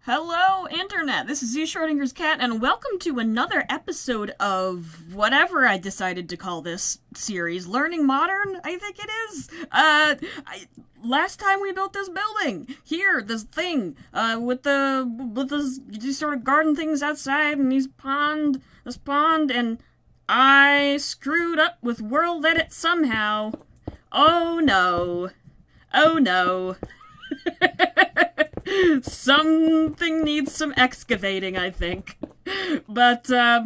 Hello, Internet! This is Z Schrodinger's cat, and welcome to another episode of whatever I decided to call this series. Learning Modern, I think it is? Last time we built this building, here, this thing, with these sort of garden things outside, and this pond, and I screwed up with World Edit somehow. Oh no. Oh no. Something needs some excavating, I think. But, yep.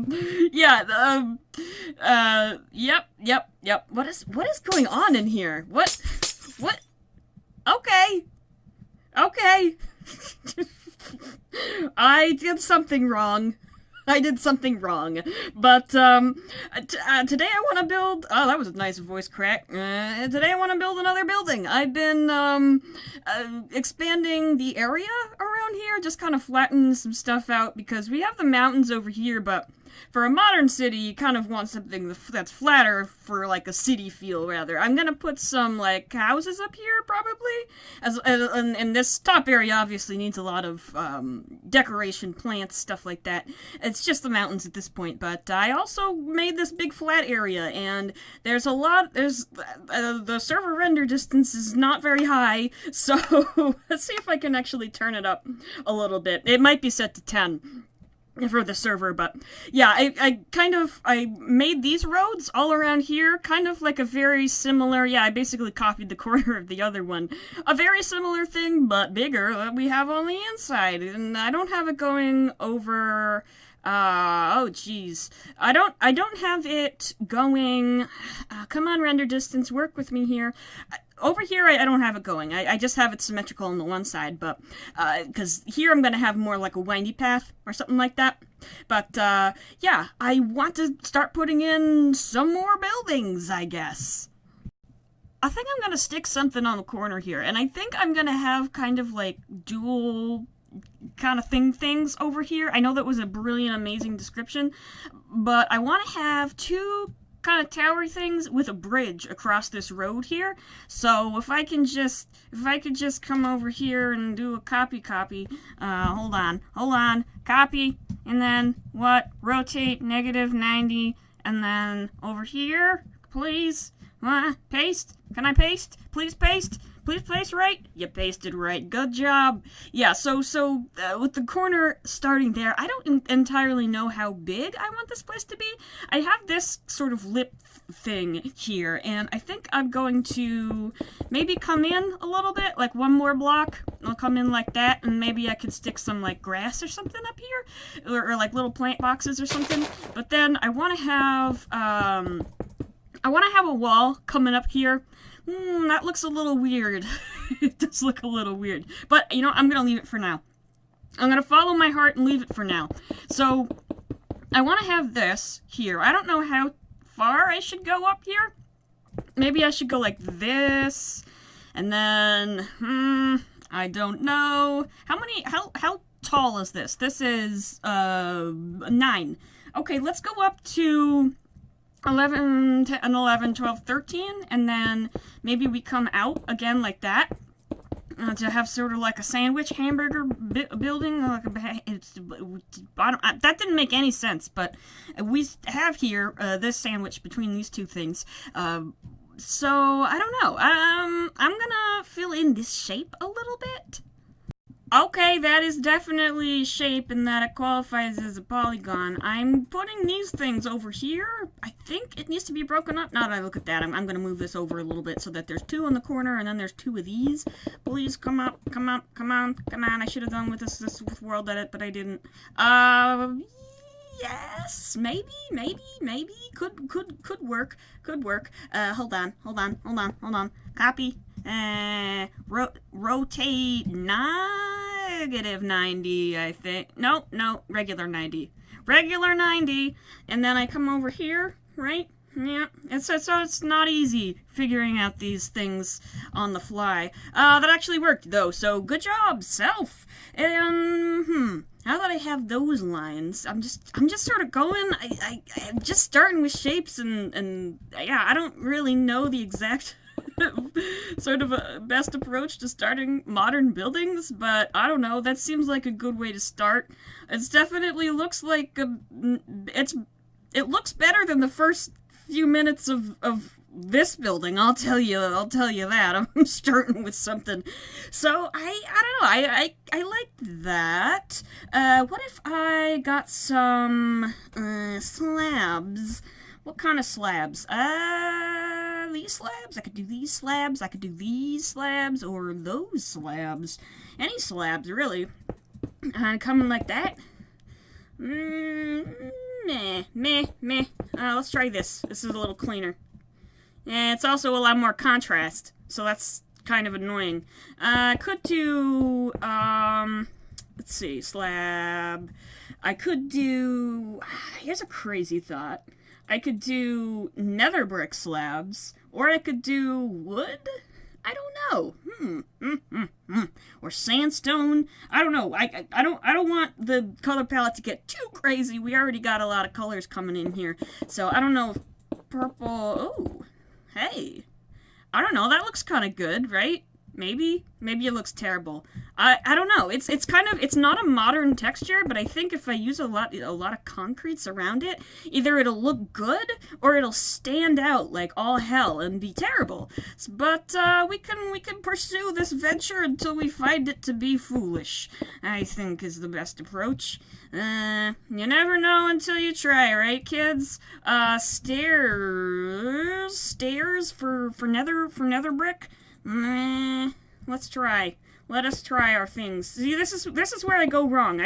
What is going on in here? What? Okay. I did something wrong. But, today I want to build... Oh, that was a nice voice crack. Today I want to build another building. I've been, expanding the area around here, just kind of flattening some stuff out, because we have the mountains over here, but for a modern city, you kind of want something that's flatter for, like, a city feel, rather. I'm gonna put some, like, houses up here, probably, and this top area obviously needs a lot of, decoration, plants, stuff like that. It's just the mountains at this point, but I also made this big flat area, and the server render distance is not very high, so let's see if I can actually turn it up a little bit. It might be set to 10. For the server, but yeah, I made these roads all around here, kind of like a very similar, I basically copied the corner of the other one. A very similar thing, but bigger, that we have on the inside, and I don't have it going over, oh geez. I don't have it going, come on render distance, work with me here. Over here, I don't have it going. I just have it symmetrical on the one side, but, because here I'm gonna have more like a windy path, or something like that. But, yeah, I want to start putting in some more buildings, I guess. I think I'm gonna stick something on the corner here, and I think I'm gonna have kind of like dual kind of things over here. I know that was a brilliant, amazing description, but I want to have two kind of tower things with a bridge across this road here. So if I could just come over here and do a copy, hold on, copy, and then rotate -90, and then over here, please, paste, can I paste? Please paste right? You pasted right. Good job. Yeah, so with the corner starting there, I don't entirely know how big I want this place to be. I have this sort of lip thing here, and I think I'm going to maybe come in a little bit, like one more block. I'll come in like that, and maybe I can stick some, like, grass or something up here, or like little plant boxes or something. But then I want to have, a wall coming up here. That looks a little weird. It does look a little weird. But, you know, I'm gonna leave it for now. I'm gonna follow my heart and leave it for now. So, I want to have this here. I don't know how far I should go up here. Maybe I should go like this. And then, I don't know. How tall is this? This is, 9. Okay, let's go up to 11, 10, 11, 12, 13, and then maybe we come out again like that, to have sort of like a sandwich hamburger building, like that didn't make any sense, but we have here, this sandwich between these two things, so, I don't know, I'm gonna fill in this shape a little bit. Okay, that is definitely shape and that it qualifies as a polygon. I'm putting these things over here. I think it needs to be broken up. Now that I look at that, I'm going to move this over a little bit so that there's 2 in the corner and then there's 2 of these. Please, come on. I should have done with this with World Edit, but I didn't. Yes, maybe, could work. Hold on. Copy. Rotate -90, I think. No, regular 90. Regular 90, and then I come over here, right? Yeah, so it's not easy figuring out these things on the fly. That actually worked, though, so good job, self! And, now that I have those lines, I'm just sort of going, I'm just starting with shapes, and yeah, I don't really know the exact sort of a best approach to starting modern buildings, but I don't know, that seems like a good way to start. It definitely looks like it looks better than the first few minutes of this building. I'll tell you that. I'm starting with something. So I don't know. I like that. What if I got some slabs? What kind of slabs? These slabs? I could do these slabs. I could do these slabs or those slabs. Any slabs, really. Coming like that. Meh. Let's try this. This is a little cleaner. And it's also a lot more contrast, so that's kind of annoying. I could do, let's see, slab. I could do, here's a crazy thought. I could do nether brick slabs, or I could do wood? I don't know. Or sandstone. I don't know. I don't want the color palette to get too crazy. We already got a lot of colors coming in here. So I don't know if purple. Oh, hey. I don't know. That looks kind of good, right? Maybe it looks terrible. I don't know. It's not a modern texture, but I think if I use a lot of concretes around it, either it'll look good or it'll stand out like all hell and be terrible. But we can pursue this venture until we find it to be foolish, I think is the best approach. You never know until you try, right, kids? Stairs for nether brick. Let's try. Let us try our things. See, this is where I go wrong.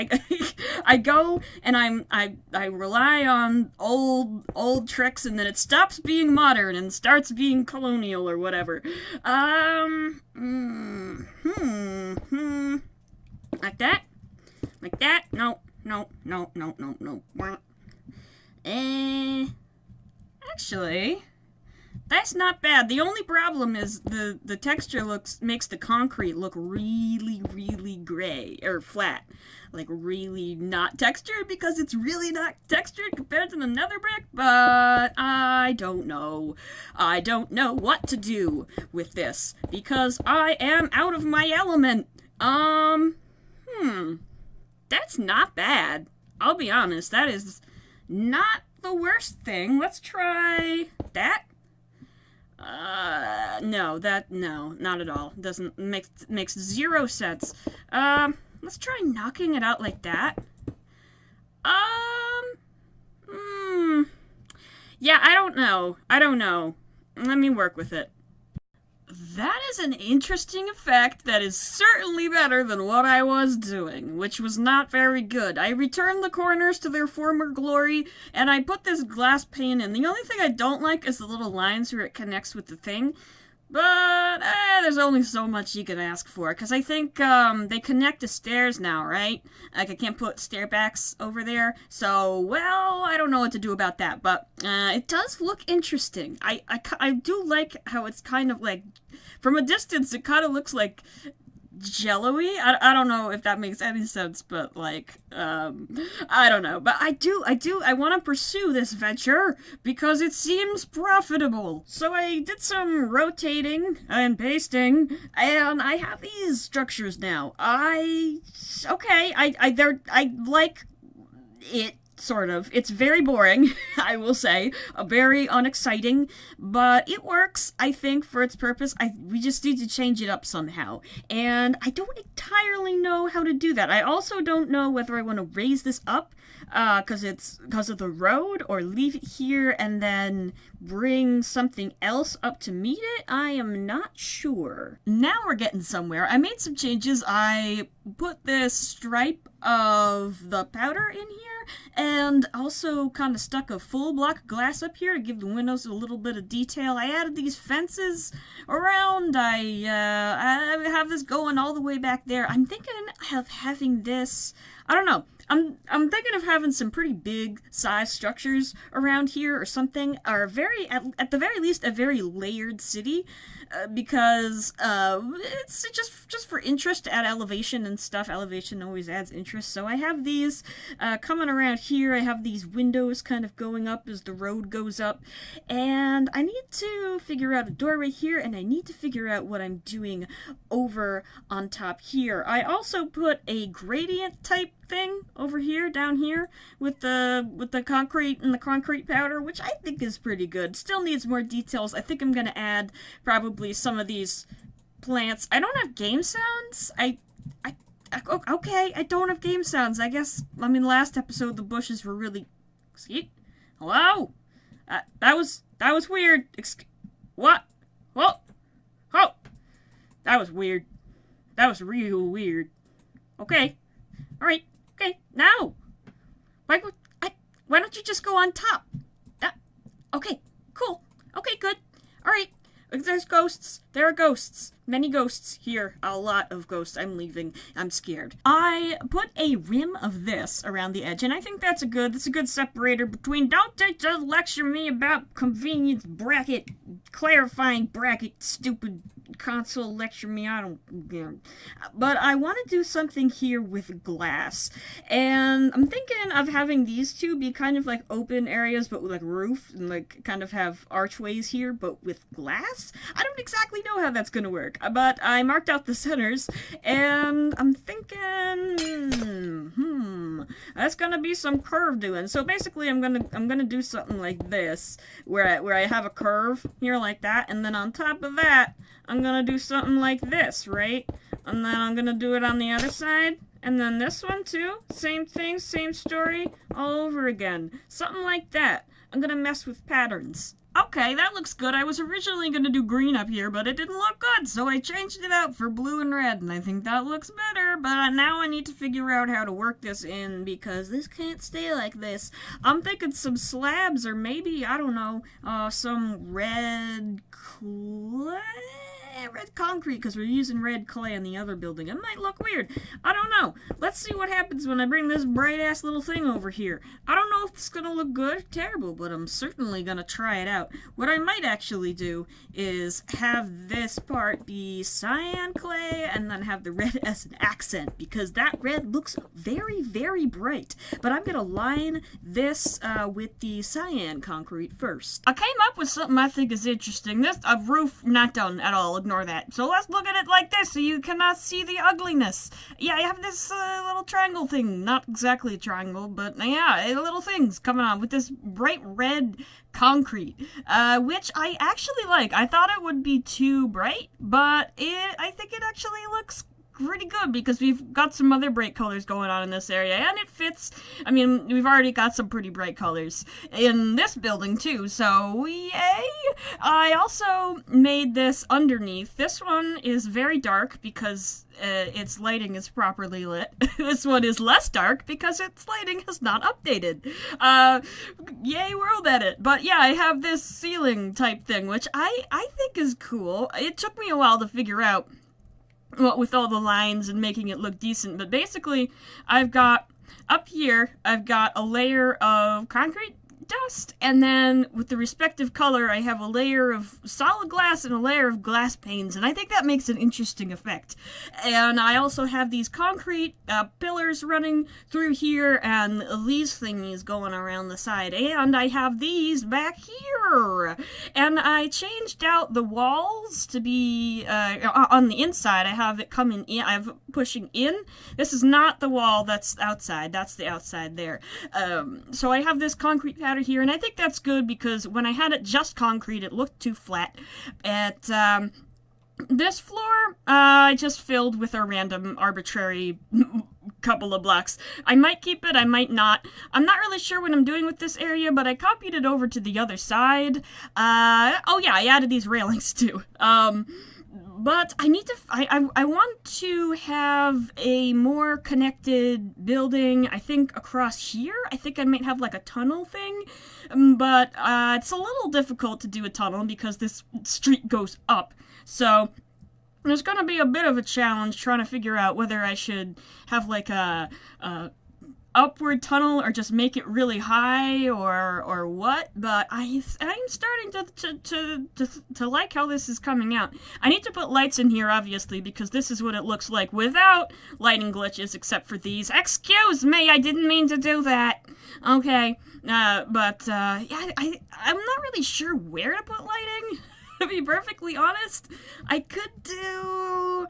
I go and I rely on old tricks, and then it stops being modern and starts being colonial or whatever. Like that? Like that? No. Actually, that's not bad. The only problem is the texture makes the concrete look really gray or flat, like really not textured, because it's really not textured compared to the nether brick. But I don't know. I don't know what to do with this because I am out of my element. That's not bad. I'll be honest. That is not the worst thing. Let's try that. No, not at all. Doesn't makes zero sense. Let's try knocking it out like that. Yeah, I don't know. Let me work with it. That is an interesting effect that is certainly better than what I was doing, which was not very good. I returned the corners to their former glory, and I put this glass pane in. The only thing I don't like is the little lines where it connects with the thing. But, there's only so much you can ask for, because I think, they connect to stairs now, right? Like, I can't put stair backs over there, so, well, I don't know what to do about that, but, it does look interesting. I do like how it's kind of like, from a distance, it kind of looks like jello-y. I don't know if that makes any sense, but like, I don't know. But I want to pursue this venture because it seems profitable. So I did some rotating and pasting, and I have these structures now. I like it. Sort of. It's very boring, I will say. Very unexciting, but it works, I think, for its purpose. We just need to change it up somehow. And I don't entirely know how to do that. I also don't know whether I want to raise this up, because of the road, or leave it here and then bring something else up to meet it. I am not sure. Now we're getting somewhere. I made some changes. I put this stripe of the powder in here, and also kind of stuck a full block of glass up here to give the windows a little bit of detail. I added these fences around. I have this going all the way back there. I'm thinking of having this, I don't know. I'm thinking of having some pretty big size structures around here or something, or at the very least a very layered city, because it's just for interest to add elevation and stuff. Elevation always adds interest. So I have these coming around here. I have these windows kind of going up as the road goes up, and I need to figure out a doorway here, and I need to figure out what I'm doing over on top here. I also put a gradient type thing over here, down here, with the concrete and the concrete powder, which I think is pretty good. Still needs more details. I think I'm gonna add probably some of these plants. I don't have game sounds. Okay, I don't have game sounds. I guess, I mean, last episode the bushes were really... Excuse? Hello? That was weird. What? Whoa! Oh! That was weird. That was real weird. Okay. Alright. Okay. Now! Why don't you just go on top? Okay. Cool. Okay, good. Alright. There's ghosts. There are ghosts. Many ghosts here. A lot of ghosts. I'm leaving. I'm scared. I put a rim of this around the edge, and I think that's a good separator between don't just lecture me about convenience bracket, clarifying bracket, stupid console lecture me. I don't care. But I want to do something here with glass, and I'm thinking of having these two be kind of like open areas, but with like roof, and like kind of have archways here, but with glass. I don't exactly know how that's gonna work, but I marked out the centers, and I'm thinking, that's gonna be some curve doing. So basically, I'm gonna do something like this, where I have a curve here like that, and then on top of that, I'm gonna do something like this, right? And then I'm gonna do it on the other side, and then this one too. Same thing, same story, all over again. Something like that. I'm gonna mess with patterns. Okay, that looks good. I was originally going to do green up here, but it didn't look good, so I changed it out for blue and red, and I think that looks better, but now I need to figure out how to work this in, because this can't stay like this. I'm thinking some slabs, or maybe, I don't know, some red clay? Red concrete, because we're using red clay in the other building. It might look weird. I don't know. Let's see what happens when I bring this bright-ass little thing over here. I don't know if it's going to look good or terrible, but I'm certainly going to try it out. What I might actually do is have this part be cyan clay, and then have the red as an accent, because that red looks very, very bright. But I'm going to line this with the cyan concrete first. I came up with something I think is interesting. This roof, not done at all. Ignore that. So let's look at it like this so you cannot see the ugliness. Yeah, I have this little triangle thing. Not exactly a triangle, but yeah, little things coming on with this bright red concrete, which I actually like. I thought it would be too bright, but I think it actually looks pretty good, because we've got some other bright colors going on in this area, and it fits. I mean, we've already got some pretty bright colors in this building too, so yay! I also made this underneath. This one is very dark because its lighting is properly lit. This one is less dark because its lighting is not updated. Yay world edit. But yeah, I have this ceiling type thing, which I think is cool. It took me a while to figure out, well, with all the lines and making it look decent, but basically I've got up here, I've got a layer of concrete dust, and then with the respective color I have a layer of solid glass and a layer of glass panes, and I think that makes an interesting effect. And I also have these concrete pillars running through here, and these thingies going around the side, and I have these back here, and I changed out the walls to be on the inside. I have it coming in, I have it pushing in. This is not the wall that's outside, that's the outside there. So I have this concrete pattern here, and I think that's good, because when I had it just concrete, it looked too flat. This floor, I just filled with a random, arbitrary couple of blocks. I might keep it, I might not. I'm not really sure what I'm doing with this area, but I copied it over to the other side. Oh yeah, I added these railings too. But I need to, I want to have a more connected building, I think, across here. I think I might have like a tunnel thing, but it's a little difficult to do a tunnel because this street goes up. So there's going to be a bit of a challenge trying to figure out whether I should have like a upward tunnel or just make it really high or what, but I'm starting to like how this is coming out. I need to put lights in here, obviously, because this is what it looks like without lighting glitches, except for these. Excuse me, I didn't mean to do that. Okay, yeah, I'm not really sure where to put lighting, to be perfectly honest. I could do...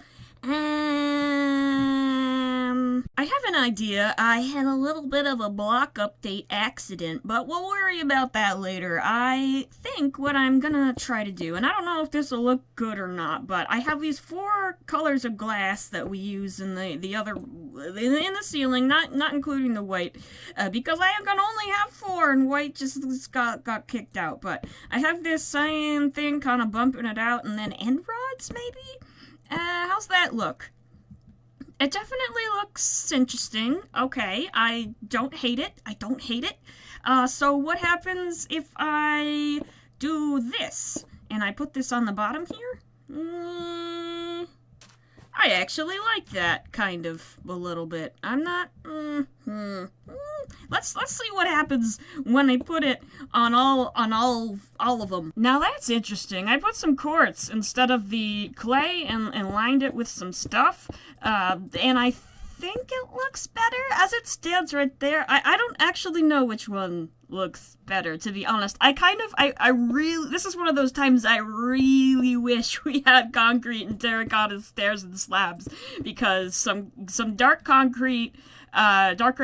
I have an idea. I had a little bit of a block update accident, but we'll worry about that later. I think what I'm gonna try to do, and I don't know if this will look good or not, but I have these 4 colors of glass that we use in the other, in the ceiling, not including the white, because I can only have 4 and white just got kicked out. But I have this cyan thing kind of bumping it out, and then end rods maybe. How's that look? It definitely looks interesting. Okay, I don't hate it. So what happens if I do this? And I put this on the bottom here? I actually like that, kind of, a little bit. I'm not, Let's see what happens when I put it on all of them. Now that's interesting. I put some quartz instead of the clay and lined it with some stuff, and I think it looks better as it stands right there. I don't actually know which one looks better, to be honest. I really, this is one of those times I really wish we had concrete and terracotta stairs and slabs, because some dark gray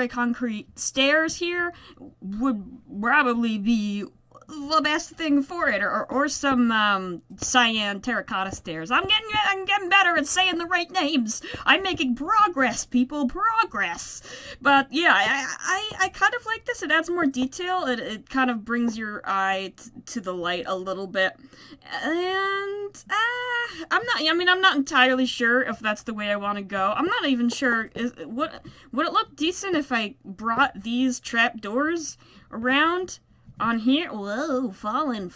concrete stairs here would probably be the best thing for it, or some CYAN terracotta stairs. I'm getting better at saying the right names. I'm making progress, people, progress. But yeah, I kind of like this. It adds more detail. It kind of brings your eye to the light a little bit. And I'm not entirely sure if that's the way I want to go. I'm not even sure. Would it look decent if I brought these trapdoors around on here? Whoa, fallen.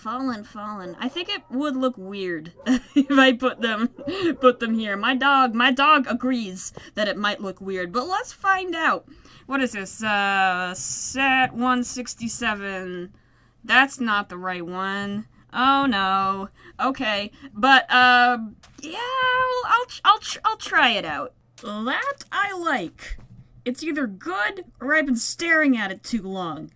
I think it would look weird if I put them here. My dog agrees that it might look weird, but let's find out. What is this? Set 167. That's not the right one. Oh no. Okay, but yeah, I'll try it out. That I like. It's either good or I've been staring at it too long.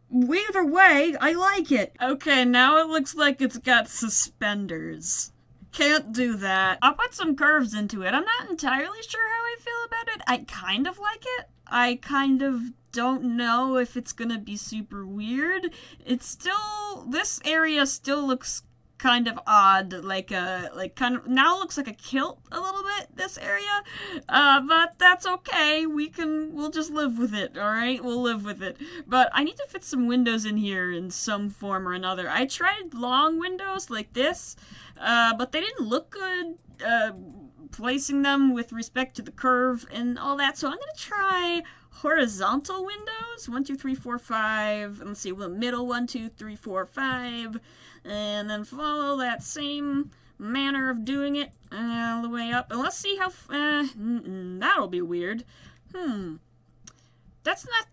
Either way, I like it. Okay, now it looks like it's got suspenders. Can't do that. I'll put some curves into it. I'm not entirely sure how I feel about it. I kind of like it. I kind of don't know if it's gonna be super weird. This area still looks kind of odd, now it looks like a kilt a little bit, this area, but that's okay, we'll just live with it, alright? We'll live with it. But I need to fit some windows in here in some form or another. I tried long windows like this, but they didn't look good, placing them with respect to the curve and all that, so I'm gonna try horizontal windows. 1, 2, 3, 4, 5. Let's see, the middle 1, 2, 3, 4, 5. And then follow that same manner of doing it all the way up. And let's see how... that'll be weird. That's not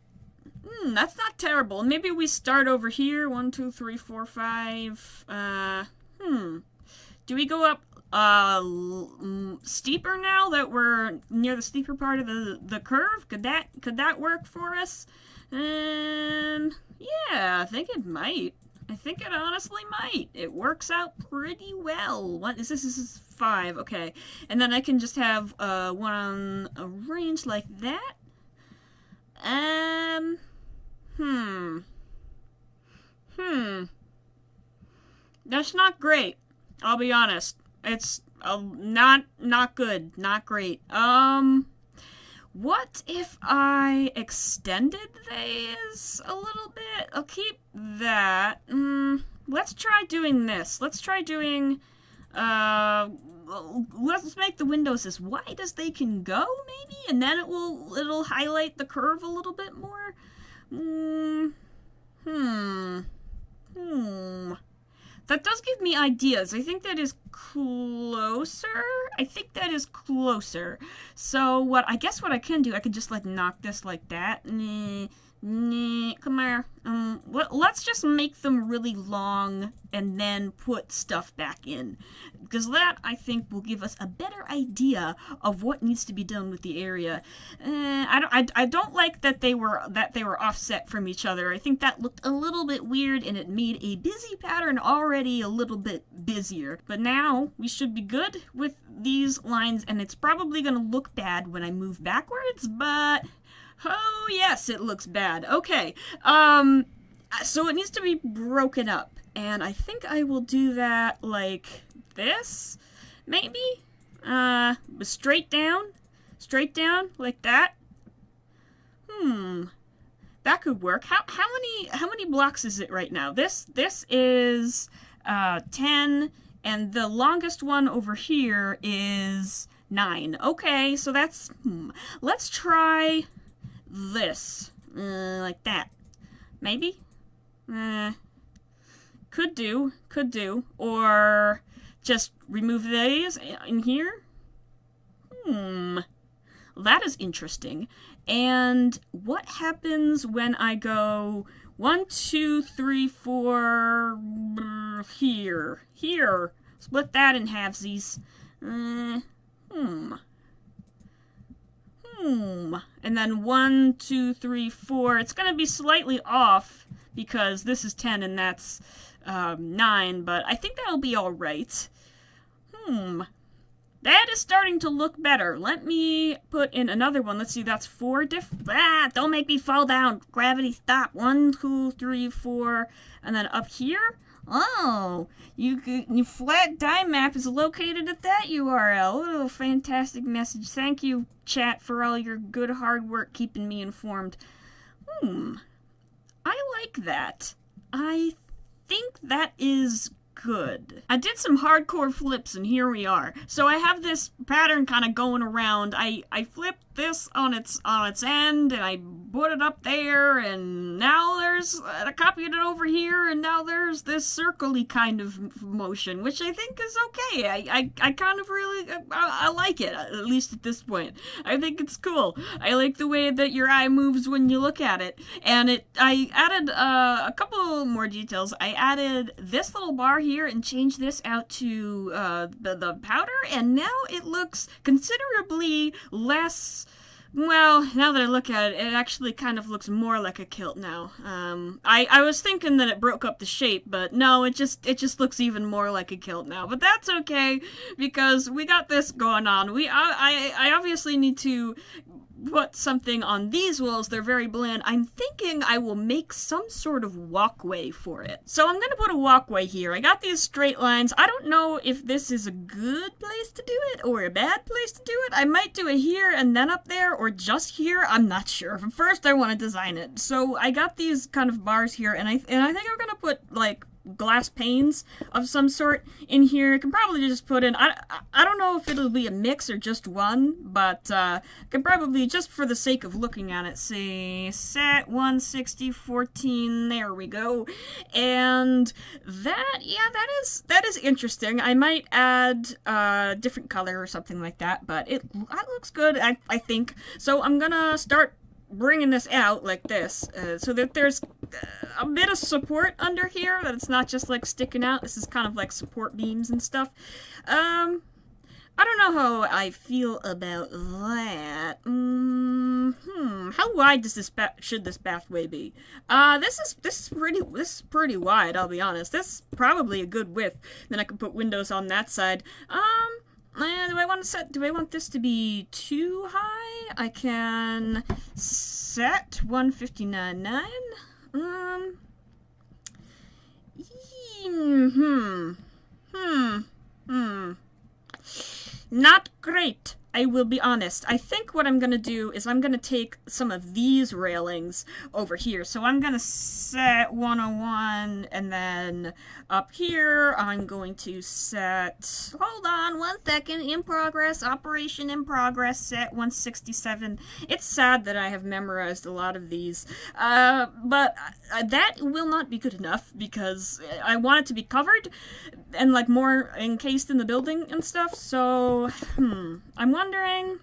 terrible. Maybe we start over here. 1, 2, 3, 4, 5. Do we go up steeper now that we're near the steeper part of the curve? Could that work for us? And yeah, I think it might. I think it honestly might. It works out pretty well. What is this? This is 5. Okay, and then I can just have one arranged like that. That's not great. I'll be honest. It's not good. Not great. What if I extended these a little bit? I'll keep that. Let's try doing this. Let's try doing, let's make the windows as wide as they can go, maybe? And then it'll highlight the curve a little bit more. That does give me ideas. I think that is closer. I think that is closer. So I guess what I can do, I can just like knock this like that. Come here. Let's just make them really long and then put stuff back in, because that I think will give us a better idea of what needs to be done with the area. I don't like that they were offset from each other. I think that looked a little bit weird, and it made a busy pattern already a little bit busier. But now we should be good with these lines, and it's probably going to look bad when I move backwards, but oh, yes, it looks bad. Okay, so it needs to be broken up, and I think I will do that like this, maybe? Straight down, like that. That could work. How many blocks is it right now? This is 10, and the longest one over here is 9. Okay, so that's, let's try this, like that, maybe. Could do, or just remove these in here. That is interesting. And what happens when I go 1, 2, 3, 4 here? Split that in halvesies. And then 1, 2, 3, 4. It's going to be slightly off because this is 10 and that's 9, but I think that'll be all right. That is starting to look better. Let me put in another one. Let's see, that's 4 different. Don't make me fall down. Gravity, stop. 1, 2, 3, 4. And then up here. Oh, your flat die map is located at that URL. Oh, fantastic message. Thank you, chat, for all your good hard work keeping me informed. I like that. I think that is good. I did some hardcore flips, and here we are. So I have this pattern kind of going around. I flipped this on its end, and I put it up there, and now I copied it over here, and now there's this circle-y kind of motion, which I think is okay. I kind of really, I like it, at least at this point. I think it's cool. I like the way that your eye moves when you look at it, and I added a couple more details. I added this little bar here and changed this out to the powder, and now it looks considerably less. Well, now that I look at it, it actually kind of looks more like a kilt now. I was thinking that it broke up the shape, but no, it just looks even more like a kilt now. But that's okay, because we got this going on. I obviously need to put something on these walls. They're very bland. I'm thinking I will make some sort of walkway for it. So I'm gonna put a walkway here. I got these straight lines. I don't know if this is a good place to do it or a bad place to do it. I might do it here and then up there, or just here. I'm not sure. First, I want to design it. So I got these kind of bars here, and I think I'm gonna put like glass panes of some sort in here. I can probably just put in, I don't know if it'll be a mix or just one, but I can probably, just for the sake of looking at it, say set 160 14, there we go. And that, yeah, that is interesting. I might add a different color or something like that, but that looks good, I think. So I'm gonna start bringing this out like this, so that there's a bit of support under here, that it's not just like sticking out. This is kind of like support beams and stuff. I don't know how I feel about that. How wide does should this pathway be? This is pretty wide, I'll be honest. This is probably a good width. Then I can put windows on that side. Do I want this to be too high? I can set 159.9. Not great. I will be honest. I think what I'm going to do is I'm going to take some of these railings over here. So I'm going to set 101, and then up here I'm going to set, hold on 1 second, in progress, operation in progress, set 167. It's sad that I have memorized a lot of these, but that will not be good enough because I want it to be covered and like more encased in the building and stuff. So I'm wondering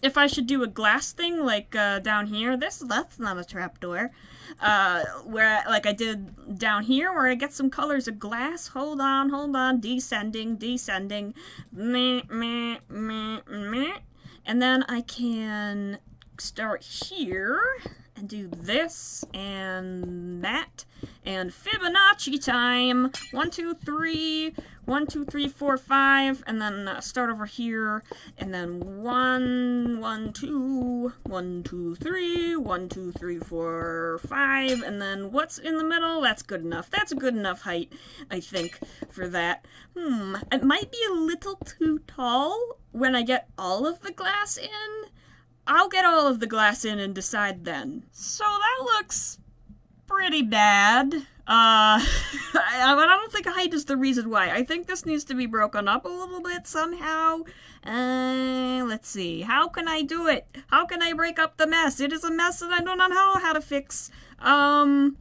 if I should do a glass thing like down here. That's not a trapdoor. Where like I did down here, where I get some colors of glass. Hold on, descending, meh, meh, meh, meh. And then I can start here and do this and that, and Fibonacci time. 1, 2, 3, 1, 2, 3, 4, 5, and then start over here, and then 1, 1, 2, 1, 2, 3, 1, 2, 3, 4, 5, and then what's in the middle? That's good enough. That's a good enough height, I think, for that. It might be a little too tall when I get all of the glass in. I'll get all of the glass in and decide then. So that looks pretty bad. But I don't think height is the reason why. I think this needs to be broken up a little bit somehow. Let's see. How can I do it? How can I break up the mess? It is a mess that I don't know how to fix. Well,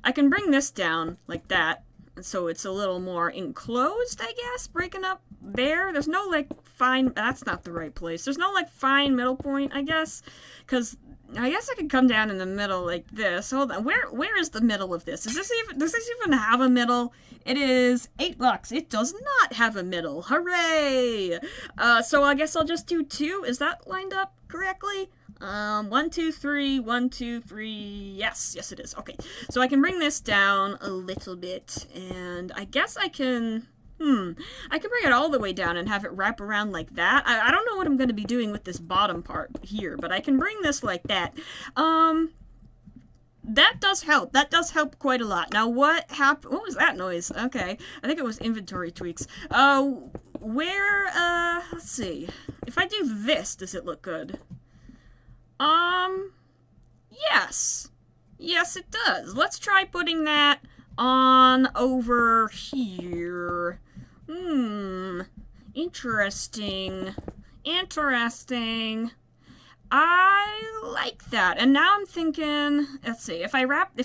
I can bring this down like that, so it's a little more enclosed, I guess, breaking up there. There's no, like, fine, that's not the right place. There's no, like, fine middle point, I guess, because I guess I could come down in the middle like this. Hold on, where is the middle of this? Does this even have a middle? It is $8. It does not have a middle. Hooray! So I guess I'll just do 2. Is that lined up correctly? 1, 2, 3, 1, 2, 3, yes, it is. Okay, so I can bring this down a little bit, and I guess I can, I can bring it all the way down and have it wrap around like that. I don't know what I'm going to be doing with this bottom part here, but I can bring this like that. That does help. That does help quite a lot. Now, what happened? What was that noise? Okay, I think it was inventory tweaks. Let's see. If I do this, does it look good? Yes. Yes, it does. Let's try putting that on over here. Interesting. I like that. And now I'm thinking, let's see, if I wrap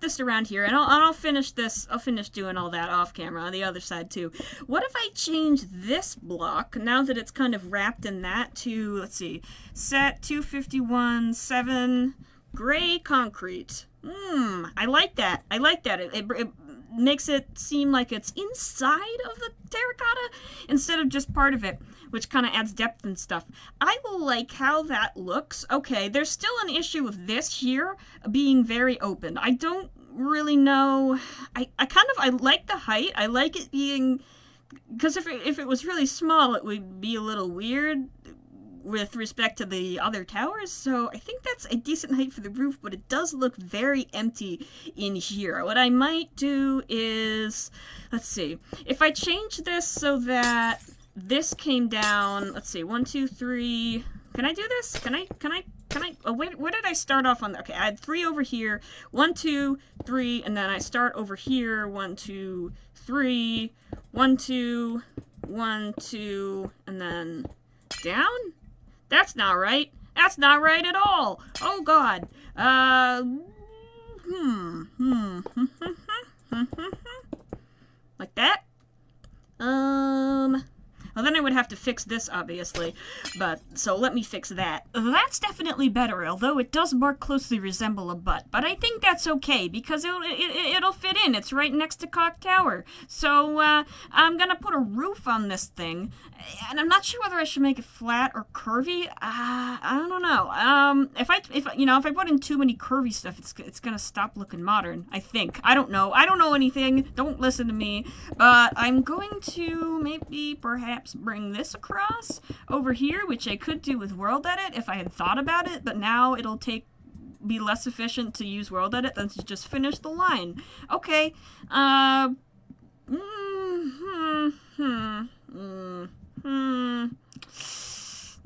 this around here, and I'll finish this, I'll finish doing all that off camera on the other side too. What if I change this block, now that it's kind of wrapped in that, to, let's see, set 251, 7, gray concrete. I like that. It makes it seem like it's inside of the terracotta instead of just part of it, which kind of adds depth and stuff. I like how that looks. Okay, there's still an issue with this here being very open. I don't really know. I like the height. I like it being, because if it was really small, it would be a little weird with respect to the other towers, so I think that's a decent height for the roof, but it does look very empty in here. What I might do is, let's see, if I change this so that this came down, let's see, 1, 2, 3, can I do this? Can I, oh, wait, where did I start off on? Okay, I had 3 over here, 1, 2, 3, and then I start over here, 1, 2, 3, 1, 2, 1, 2, and then down? That's not right. That's not right at all. Oh, God. Like that? Well, then I would have to fix this, obviously, but, so let me fix that. That's definitely better, although it does more closely resemble a butt, but I think that's okay, because it'll fit in. It's right next to Clock Tower. So, I'm gonna put a roof on this thing, and I'm not sure whether I should make it flat or curvy. I don't know. If I put in too many curvy stuff, it's gonna stop looking modern, I think. I don't know. I don't know anything. Don't listen to me, but I'm going to maybe, perhaps, bring this across over here, which I could do with World Edit if I had thought about it, but now it'll be less efficient to use World Edit than to just finish the line. Okay,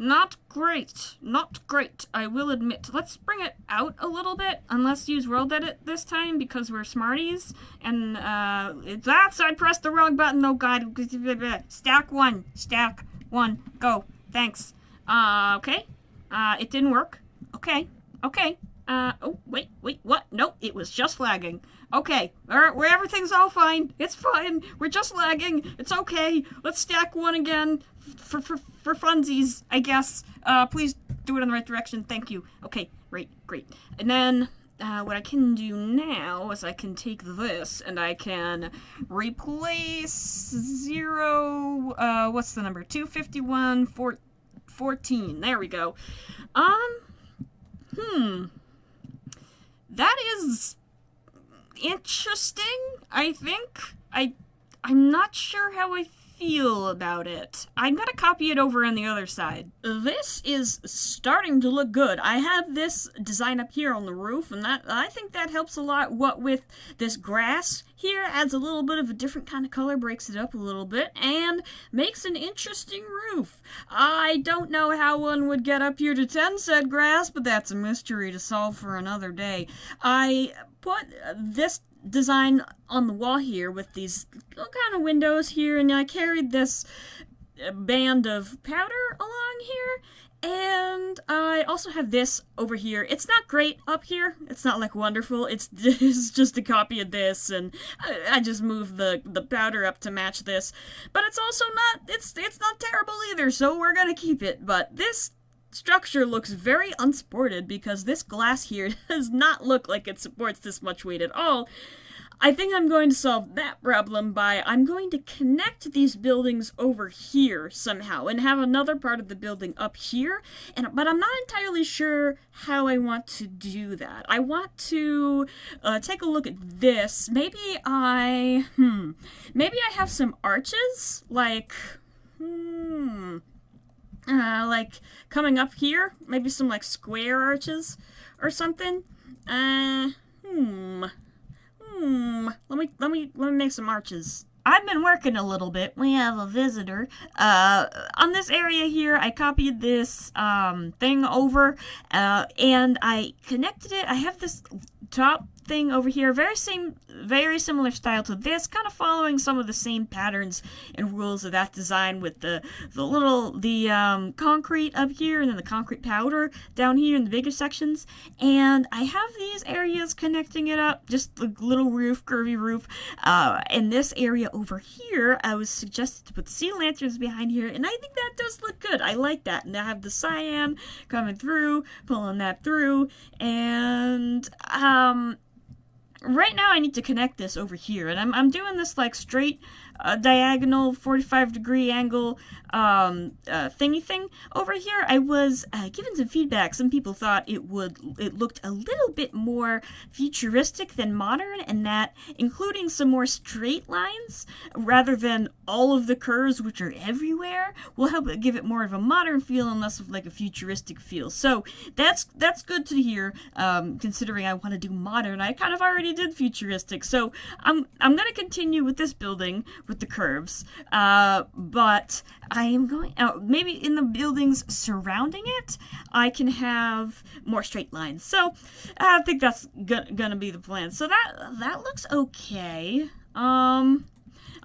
Not great. Not great, I will admit. Let's bring it out a little bit, and let's use World Edit this time because we're smarties. And, that's, I pressed the wrong button, oh god. Stack one. Stack one. Go. Thanks. Okay. It didn't work. Okay. Okay. Oh, wait, what? Nope, it was just lagging. Okay, alright, where everything's all fine. It's fine. We're just lagging. It's okay. Let's stack one again for funsies, I guess. Please do it in the right direction. Thank you. Okay, great. And then, what I can do now is I can take this and I can replace 0, what's the number? 251, 14. There we go. That is interesting, I think. I'm not sure how I feel about it. I'm gonna copy it over on the other side. This is starting to look good. I have this design up here on the roof, and I think that helps a lot. What with this grass here, adds a little bit of a different kind of color, breaks it up a little bit, and makes an interesting roof. I don't know how one would get up here to 10 said grass, but that's a mystery to solve for another day. I put this design on the wall here with these kind of windows here, and I carried this band of powder along here, and I also have this over here. It's not great up here. It's not like wonderful. It's just a copy of this, and I just moved the powder up to match this. But it's also not, it's not terrible either, so we're gonna keep it. But this structure looks very unsupported because this glass here does not look like it supports this much weight at all. I think I'm going to solve that problem by I'm going to connect these buildings over here somehow and have another part of the building up here, but I'm not entirely sure how I want to do that. I want to take a look at this. Maybe I have some arches, like coming up here, maybe some like square arches or something. Let me make some arches. I've been working a little bit. We have a visitor. On this area here, I copied this thing over, and I connected it. I have this top thing over here, very similar style to this, kind of following some of the same patterns and rules of that design, with the concrete up here and then the concrete powder down here in the bigger sections. And I have these areas connecting it up, just a little roof, curvy roof. And this area over here, I was suggested to put sea lanterns behind here, and I think that does look good. I like that. And I have the CYAN coming through, pulling that through, and right now I need to connect this over here, and I'm doing this like straight diagonal 45-degree angle thingy thing over here. I was given some feedback. Some people thought it looked a little bit more futuristic than modern, and that including some more straight lines rather than all of the curves which are everywhere will help it give it more of a modern feel and less of like a futuristic feel. So that's good to hear, considering I want to do modern. I kind of already did futuristic, so I'm gonna continue with this building with the curves, but I am going out, maybe in the buildings surrounding it I can have more straight lines. So I think that's gonna be the plan. So that looks okay. I'm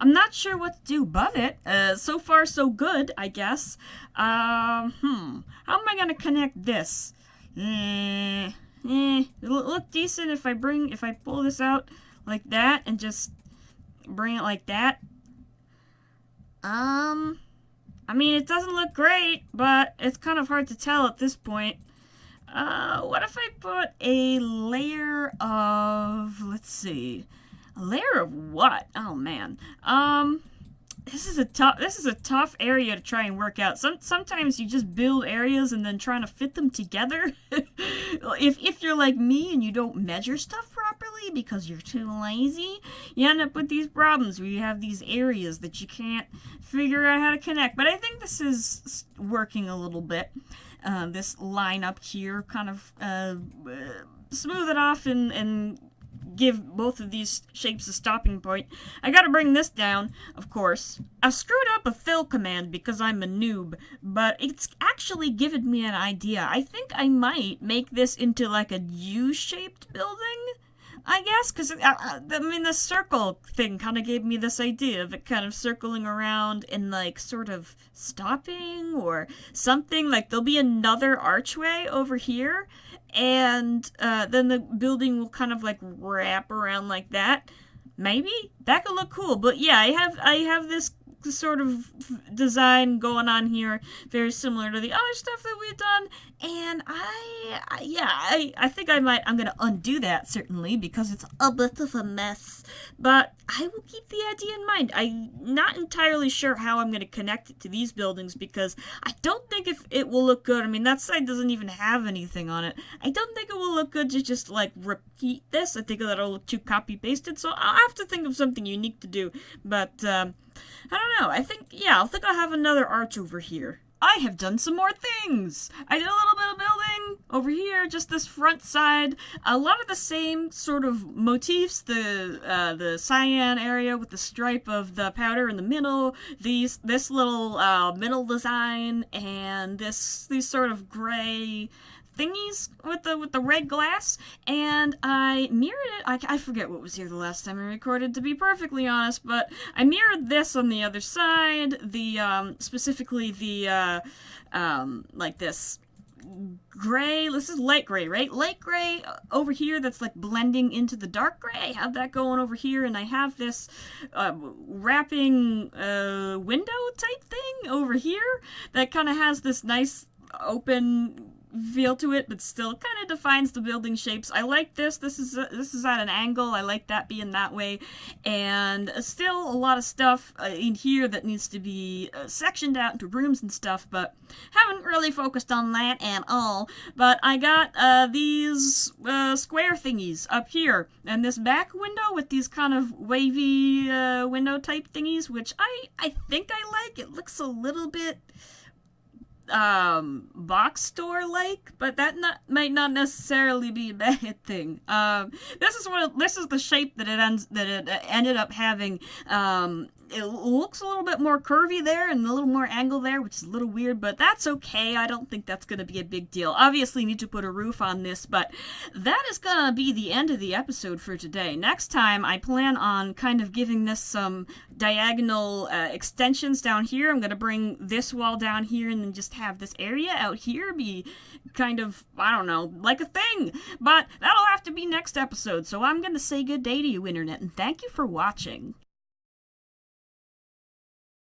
not sure what to do above it. So far so good, I guess. How am I gonna connect this? It'll look decent if I pull this out like that and just bring it like that. I mean, it doesn't look great, but it's kind of hard to tell at this point. What if I put a layer of, let's see, a layer of what? Oh man. This is a tough area to try and work out. Sometimes you just build areas and then trying to fit them together. If you're like me and you don't measure stuff properly because you're too lazy, you end up with these problems where you have these areas that you can't figure out how to connect. But I think this is working a little bit. This line up here, kind of smooth it off and give both of these shapes a stopping point, I gotta bring this down, of course. I've screwed up a fill command because I'm a noob, but it's actually given me an idea. I think I might make this into like a U-shaped building, I guess, because, I mean, the circle thing kind of gave me this idea of it kind of circling around and, like, sort of stopping or something. Like, there'll be another archway over here, and then the building will kind of, like, wrap around like that. Maybe? That could look cool. But, yeah, I have this sort of design going on here, very similar to the other stuff that we've done, and I think I'm gonna undo that, certainly, because it's a bit of a mess, but I will keep the idea in mind. I'm not entirely sure how I'm gonna connect it to these buildings, because I don't think if it will look good. I mean, that side doesn't even have anything on it. I don't think it will look good to just, like, repeat this. I think that'll look too copy-pasted, so I'll have to think of something unique to do, but, I don't know. I think I'll have another arch over here. I have done some more things. I did a little bit of building over here, just this front side. A lot of the same sort of motifs. The CYAN area with the stripe of the powder in the middle. This little middle design, and these sort of gray thingies with the red glass, and I mirrored it. I forget what was here the last time I recorded, to be perfectly honest, but I mirrored this on the other side, specifically the, like this gray, this is light gray, right? Light gray over here that's like blending into the dark gray. I have that going over here, and I have this wrapping window type thing over here that kind of has this nice open feel to it, but still kind of defines the building shapes. I like this. This is at an angle. I like that being that way, and still a lot of stuff in here that needs to be sectioned out into rooms and stuff, but haven't really focused on that at all. But I got these square thingies up here, and this back window with these kind of wavy window type thingies, which I think I like. It looks a little bit box store like, but that might not necessarily be a bad thing. This is the shape that it ended up having. It looks a little bit more curvy there and a little more angle there, which is a little weird, but that's okay. I don't think that's going to be a big deal. Obviously need to put a roof on this, but that is going to be the end of the episode for today. Next time, I plan on kind of giving this some diagonal extensions down here. I'm going to bring this wall down here and then just have this area out here be kind of, I don't know, like a thing. But that'll have to be next episode, so I'm going to say good day to you, Internet, and thank you for watching.